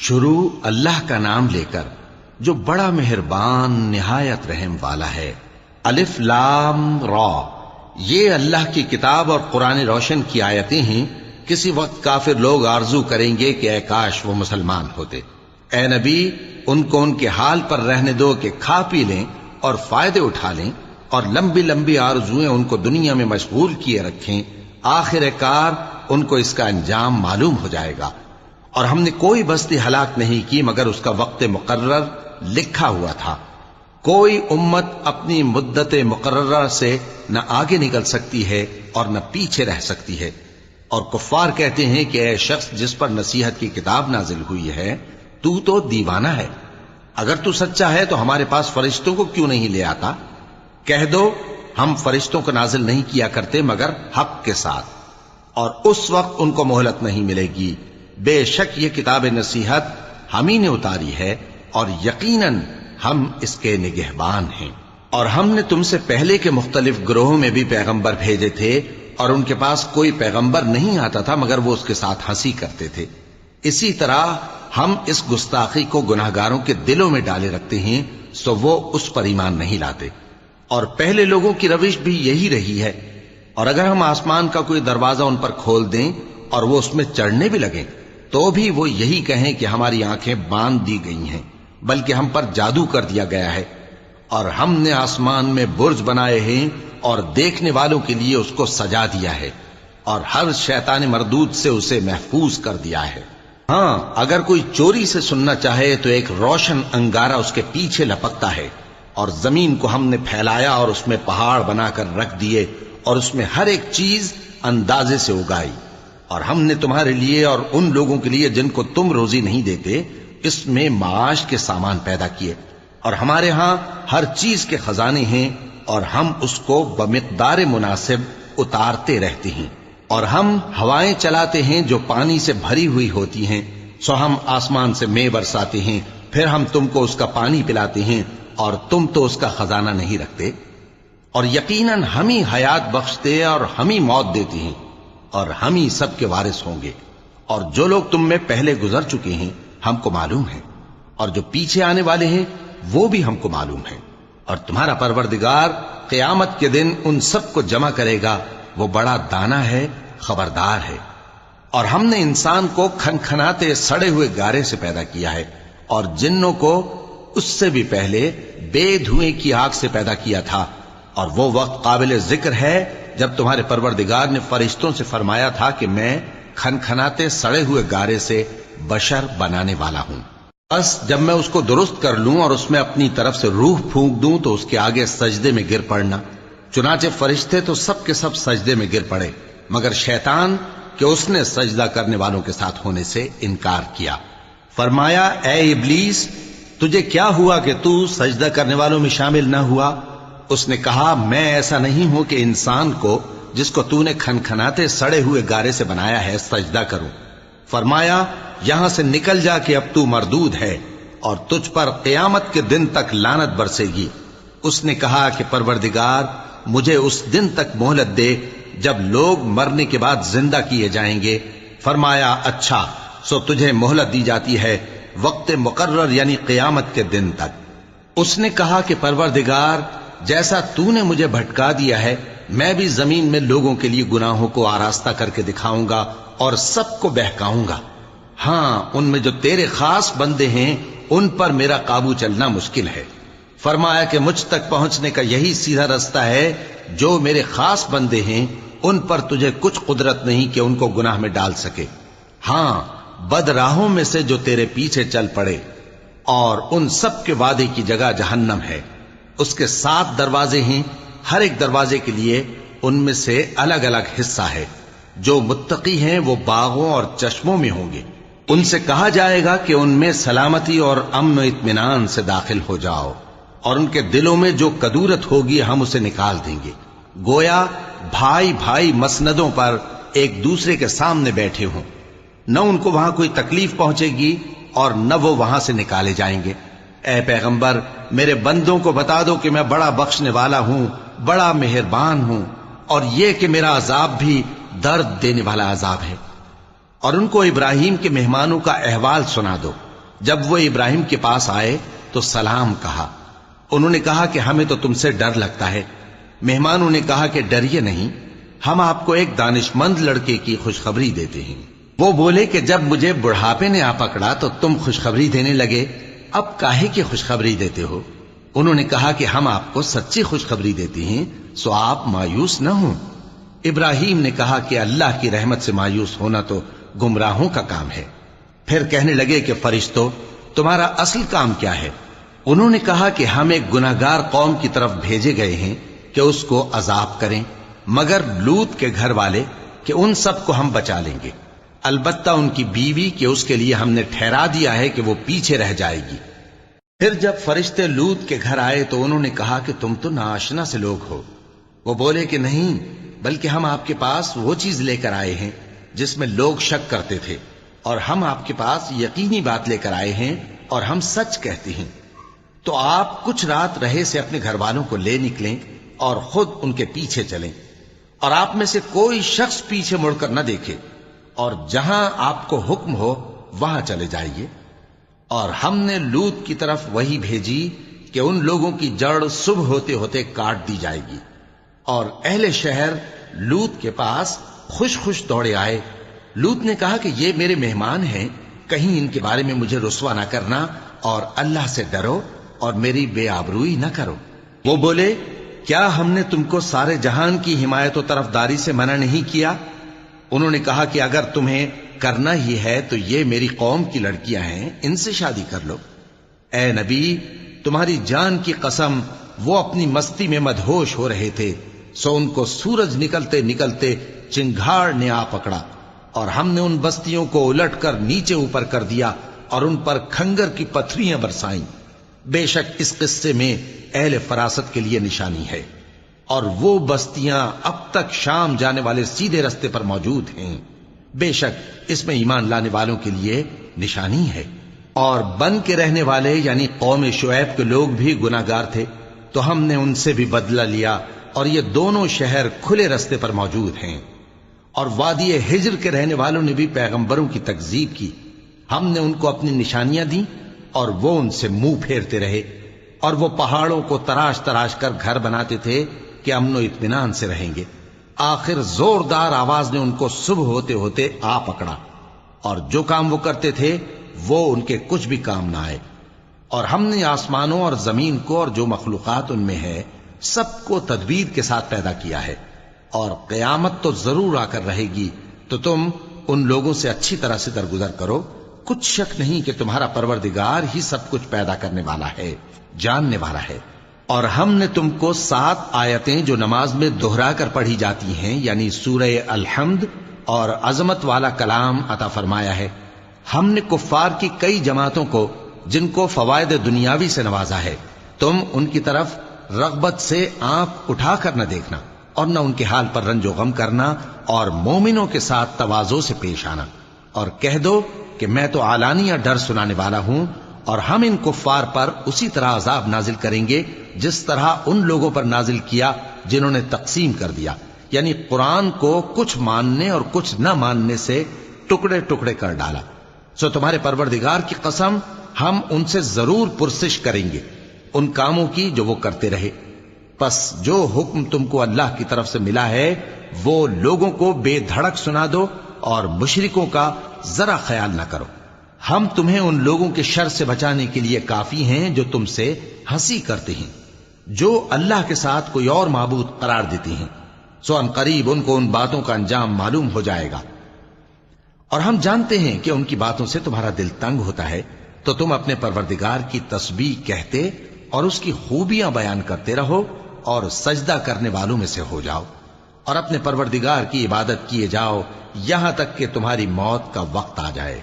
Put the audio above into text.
شروع اللہ کا نام لے کر جو بڑا مہربان نہایت رحم والا ہے۔ الف لام را، یہ اللہ کی کتاب اور قرآن روشن کی آیتیں ہیں۔ کسی وقت کافر لوگ آرزو کریں گے کہ اے کاش وہ مسلمان ہوتے۔ اے نبی، ان کو ان کے حال پر رہنے دو کہ کھا پی لیں اور فائدے اٹھا لیں، اور لمبی لمبی آرزویں ان کو دنیا میں مشغول کیے رکھیں، آخر کار ان کو اس کا انجام معلوم ہو جائے گا۔ اور ہم نے کوئی بستی ہلاک نہیں کی مگر اس کا وقت مقرر لکھا ہوا تھا۔ کوئی امت اپنی مدت مقررہ سے نہ آگے نکل سکتی ہے اور نہ پیچھے رہ سکتی ہے۔ اور کفار کہتے ہیں کہ اے شخص جس پر نصیحت کی کتاب نازل ہوئی ہے، تو دیوانہ ہے۔ اگر تو سچا ہے تو ہمارے پاس فرشتوں کو کیوں نہیں لے آتا؟ کہہ دو ہم فرشتوں کو نازل نہیں کیا کرتے مگر حق کے ساتھ، اور اس وقت ان کو مہلت نہیں ملے گی۔ بے شک یہ کتاب نصیحت ہم ہی نے اتاری ہے، اور یقیناً ہم اس کے نگہبان ہیں۔ اور ہم نے تم سے پہلے کے مختلف گروہوں میں بھی پیغمبر بھیجے تھے، اور ان کے پاس کوئی پیغمبر نہیں آتا تھا مگر وہ اس کے ساتھ ہنسی کرتے تھے۔ اسی طرح ہم اس گستاخی کو گناہگاروں کے دلوں میں ڈالے رکھتے ہیں، سو وہ اس پر ایمان نہیں لاتے۔ اور پہلے لوگوں کی روش بھی یہی رہی ہے۔ اور اگر ہم آسمان کا کوئی دروازہ ان پر کھول دیں اور وہ اس میں چڑھنے بھی لگیں تو بھی وہ یہی کہیں کہ ہماری آنکھیں باندھ دی گئی ہیں، بلکہ ہم پر جادو کر دیا گیا ہے۔ اور ہم نے آسمان میں برج بنائے ہیں اور دیکھنے والوں کے لیے اس کو سجا دیا ہے، اور ہر شیطان مردود سے اسے محفوظ کر دیا ہے۔ ہاں، اگر کوئی چوری سے سننا چاہے تو ایک روشن انگارہ اس کے پیچھے لپکتا ہے، اور زمین کو ہم نے پھیلایا اور اس میں پہاڑ بنا کر رکھ دیے، اور اس میں ہر ایک چیز اندازے سے اگائی۔ اور ہم نے تمہارے لیے اور ان لوگوں کے لیے جن کو تم روزی نہیں دیتے اس میں معاش کے سامان پیدا کیے، اور ہمارے ہاں ہر چیز کے خزانے ہیں، اور ہم اس کو بمقدار مناسب اتارتے رہتے ہیں۔ اور ہم ہوائیں چلاتے ہیں جو پانی سے بھری ہوئی ہوتی ہیں، سو ہم آسمان سے مے برساتے ہیں، پھر ہم تم کو اس کا پانی پلاتے ہیں، اور تم تو اس کا خزانہ نہیں رکھتے۔ اور یقیناً ہم ہی حیات بخشتے اور ہم ہی موت دیتے ہیں، اور ہم ہی سب کے وارث ہوں گے۔ اور جو لوگ تم میں پہلے گزر چکے ہیں ہم کو معلوم ہے، اور جو پیچھے آنے والے ہیں وہ بھی ہم کو معلوم ہے۔ اور تمہارا پروردگار قیامت کے دن ان سب کو جمع کرے گا، وہ بڑا دانا ہے، خبردار ہے۔ اور ہم نے انسان کو کھنکھناتے سڑے ہوئے گارے سے پیدا کیا ہے، اور جنوں کو اس سے بھی پہلے بے دھوئیں کی آگ سے پیدا کیا تھا۔ اور وہ وقت قابل ذکر ہے جب تمہارے پروردگار نے فرشتوں سے فرمایا تھا کہ میں کھنکھناتے سڑے ہوئے گارے سے بشر بنانے والا ہوں، بس جب میں اس کو درست کر لوں اور اس میں اپنی طرف سے روح پھونک دوں تو اس کے آگے سجدے میں گر پڑنا۔ چنانچہ فرشتے تو سب کے سب سجدے میں گر پڑے مگر شیطان کہ اس نے سجدہ کرنے والوں کے ساتھ ہونے سے انکار کیا۔ فرمایا اے ابلیس، تجھے کیا ہوا کہ تو سجدہ کرنے والوں میں شامل نہ ہوا؟ اس نے کہا میں ایسا نہیں ہوں کہ انسان کو جس کو تو نے کھنکھناتے سڑے ہوئے گارے سے بنایا ہے سجدہ کروں۔ فرمایا یہاں سے نکل جا کہ اب تو مردود ہے، اور تجھ پر قیامت کے دن تک لعنت برسے گی۔ اس نے کہا کہ پروردگار مجھے اس دن تک مہلت دے جب لوگ مرنے کے بعد زندہ کیے جائیں گے۔ فرمایا اچھا، سو تجھے مہلت دی جاتی ہے وقت مقرر یعنی قیامت کے دن تک۔ اس نے کہا کہ پروردگار جیسا تو نے مجھے بھٹکا دیا ہے میں بھی زمین میں لوگوں کے لیے گناہوں کو آراستہ کر کے دکھاؤں گا اور سب کو بہکاؤں گا۔ ہاں، ان میں جو تیرے خاص بندے ہیں ان پر میرا قابو چلنا مشکل ہے۔ فرمایا کہ مجھ تک پہنچنے کا یہی سیدھا رستہ ہے، جو میرے خاص بندے ہیں ان پر تجھے کچھ قدرت نہیں کہ ان کو گناہ میں ڈال سکے۔ ہاں، بد راہوں میں سے جو تیرے پیچھے چل پڑے، اور ان سب کے وعدے کی جگہ جہنم ہے۔ اس کے 7 دروازے ہیں، ہر ایک دروازے کے لیے ان میں سے الگ الگ حصہ ہے۔ جو متقی ہیں وہ باغوں اور چشموں میں ہوں گے، ان سے کہا جائے گا کہ ان میں سلامتی اور امن و اطمینان سے داخل ہو جاؤ، اور ان کے دلوں میں جو کدورت ہوگی ہم اسے نکال دیں گے، گویا بھائی بھائی مسندوں پر ایک دوسرے کے سامنے بیٹھے ہوں۔ نہ ان کو وہاں کوئی تکلیف پہنچے گی اور نہ وہ وہاں سے نکالے جائیں گے۔ اے پیغمبر میرے بندوں کو بتا دو کہ میں بڑا بخشنے والا ہوں، بڑا مہربان ہوں، اور یہ کہ میرا عذاب بھی درد دینے والا عذاب ہے۔ اور ان کو ابراہیم کے مہمانوں کا احوال سنا دو۔ جب وہ ابراہیم کے پاس آئے تو سلام کہا۔ انہوں نے کہا کہ ہمیں تو تم سے ڈر لگتا ہے۔ مہمانوں نے کہا کہ ڈریے نہیں، ہم آپ کو ایک دانشمند لڑکے کی خوشخبری دیتے ہیں۔ وہ بولے کہ جب مجھے بڑھاپے نے آ پکڑا تو تم خوشخبری دینے لگے، اب کاہے کی خوشخبری دیتے ہو؟ انہوں نے کہا کہ ہم آپ کو سچی خوشخبری دیتے ہیں، سو آپ مایوس نہ ہوں۔ ابراہیم نے کہا کہ اللہ کی رحمت سے مایوس ہونا تو گمراہوں کا کام ہے۔ پھر کہنے لگے کہ فرشتوں، تمہارا اصل کام کیا ہے؟ انہوں نے کہا کہ ہم ایک گناہگار قوم کی طرف بھیجے گئے ہیں کہ اس کو عذاب کریں، مگر لوط کے گھر والے کہ ان سب کو ہم بچا لیں گے، البتہ ان کی بیوی کہ اس کے لیے ہم نے ٹھہرا دیا ہے کہ وہ پیچھے رہ جائے گی۔ پھر جب فرشتے لوط کے گھر آئے تو انہوں نے کہا کہ تم تو ناآشنا سے لوگ ہو۔ وہ بولے کہ نہیں، بلکہ ہم آپ کے پاس وہ چیز لے کر آئے ہیں جس میں لوگ شک کرتے تھے، اور ہم آپ کے پاس یقینی بات لے کر آئے ہیں اور ہم سچ کہتے ہیں۔ تو آپ کچھ رات رہے سے اپنے گھر والوں کو لے نکلیں اور خود ان کے پیچھے چلیں، اور آپ میں سے کوئی شخص پیچھے مڑ کر نہ دیکھے، اور جہاں آپ کو حکم ہو وہاں چلے جائیے۔ اور ہم نے لوط کی طرف وہی بھیجی کہ ان لوگوں کی جڑ صبح ہوتے ہوتے کاٹ دی جائے گی۔ اور اہل شہر لوط کے پاس خوش خوش دوڑے آئے۔ لوط نے کہا کہ یہ میرے مہمان ہیں، کہیں ان کے بارے میں مجھے رسوا نہ کرنا، اور اللہ سے ڈرو اور میری بے آبروئی نہ کرو۔ وہ بولے، کیا ہم نے تم کو سارے جہان کی حمایت و طرفداری سے منع نہیں کیا؟ انہوں نے کہا کہ اگر تمہیں کرنا ہی ہے تو یہ میری قوم کی لڑکیاں ہیں، ان سے شادی کر لو۔ اے نبی، تمہاری جان کی قسم، وہ اپنی مستی میں مدہوش ہو رہے تھے، سو ان کو سورج نکلتے نکلتے چنگھاڑ نے آ پکڑا، اور ہم نے ان بستیوں کو الٹ کر نیچے اوپر کر دیا اور ان پر کھنگر کی پتھریاں برسائیں۔ بے شک اس قصے میں اہل فراست کے لیے نشانی ہے، اور وہ بستیاں اب تک شام جانے والے سیدھے رستے پر موجود ہیں۔ بے شک اس میں ایمان لانے والوں کے لیے نشانی ہے۔ اور بن کے رہنے والے یعنی قوم شعیب کے لوگ بھی گناہگار تھے، تو ہم نے ان سے بھی بدلہ لیا، اور یہ دونوں شہر کھلے رستے پر موجود ہیں۔ اور وادی ہجر کے رہنے والوں نے بھی پیغمبروں کی تکذیب کی، ہم نے ان کو اپنی نشانیاں دی اور وہ ان سے منہ پھیرتے رہے، اور وہ پہاڑوں کو تراش تراش کر گھر بناتے تھے کہ امن و اطمینان سے رہیں گے۔ آخر زوردار آواز نے ان کو صبح ہوتے ہوتے آ پکڑا، اور جو کام وہ کرتے تھے وہ ان کے کچھ بھی کام نہ آئے۔ اور ہم نے آسمانوں اور زمین کو اور جو مخلوقات ان میں ہے سب کو تدبیر کے ساتھ پیدا کیا ہے، اور قیامت تو ضرور آ کر رہے گی، تو تم ان لوگوں سے اچھی طرح سے درگزر کرو۔ کچھ شک نہیں کہ تمہارا پروردگار ہی سب کچھ پیدا کرنے والا ہے، جاننے والا ہے۔ اور ہم نے تم کو 7 آیتیں جو نماز میں دہرا کر پڑھی جاتی ہیں، یعنی سورہ الحمد اور عظمت والا کلام عطا فرمایا ہے۔ ہم نے کفار کی کئی جماعتوں کو جن کو فوائد دنیاوی سے نوازا ہے، تم ان کی طرف رغبت سے آنکھ اٹھا کر نہ دیکھنا، اور نہ ان کے حال پر رنج و غم کرنا، اور مومنوں کے ساتھ تواضع سے پیش آنا، اور کہہ دو کہ میں تو اعلانیہ ڈر سنانے والا ہوں، اور ہم ان کفار پر اسی طرح عذاب نازل کریں گے جس طرح ان لوگوں پر نازل کیا جنہوں نے تقسیم کر دیا، یعنی قرآن کو کچھ ماننے اور کچھ نہ ماننے سے ٹکڑے ٹکڑے کر ڈالا۔ سو تمہارے پروردگار کی قسم، ہم ان سے ضرور پرسش کریں گے ان کاموں کی جو وہ کرتے رہے۔ پس جو حکم تم کو اللہ کی طرف سے ملا ہے وہ لوگوں کو بے دھڑک سنا دو، اور مشرکوں کا ذرا خیال نہ کرو۔ ہم تمہیں ان لوگوں کے شر سے بچانے کے لیے کافی ہیں جو تم سے ہنسی کرتے ہیں، جو اللہ کے ساتھ کوئی اور معبود قرار دیتی ہیں، سو ان قریب ان کو ان باتوں کا انجام معلوم ہو جائے گا۔ اور ہم جانتے ہیں کہ ان کی باتوں سے تمہارا دل تنگ ہوتا ہے، تو تم اپنے پروردگار کی تسبیح کہتے اور اس کی خوبیاں بیان کرتے رہو، اور سجدہ کرنے والوں میں سے ہو جاؤ، اور اپنے پروردگار کی عبادت کیے جاؤ یہاں تک کہ تمہاری موت کا وقت آ جائے۔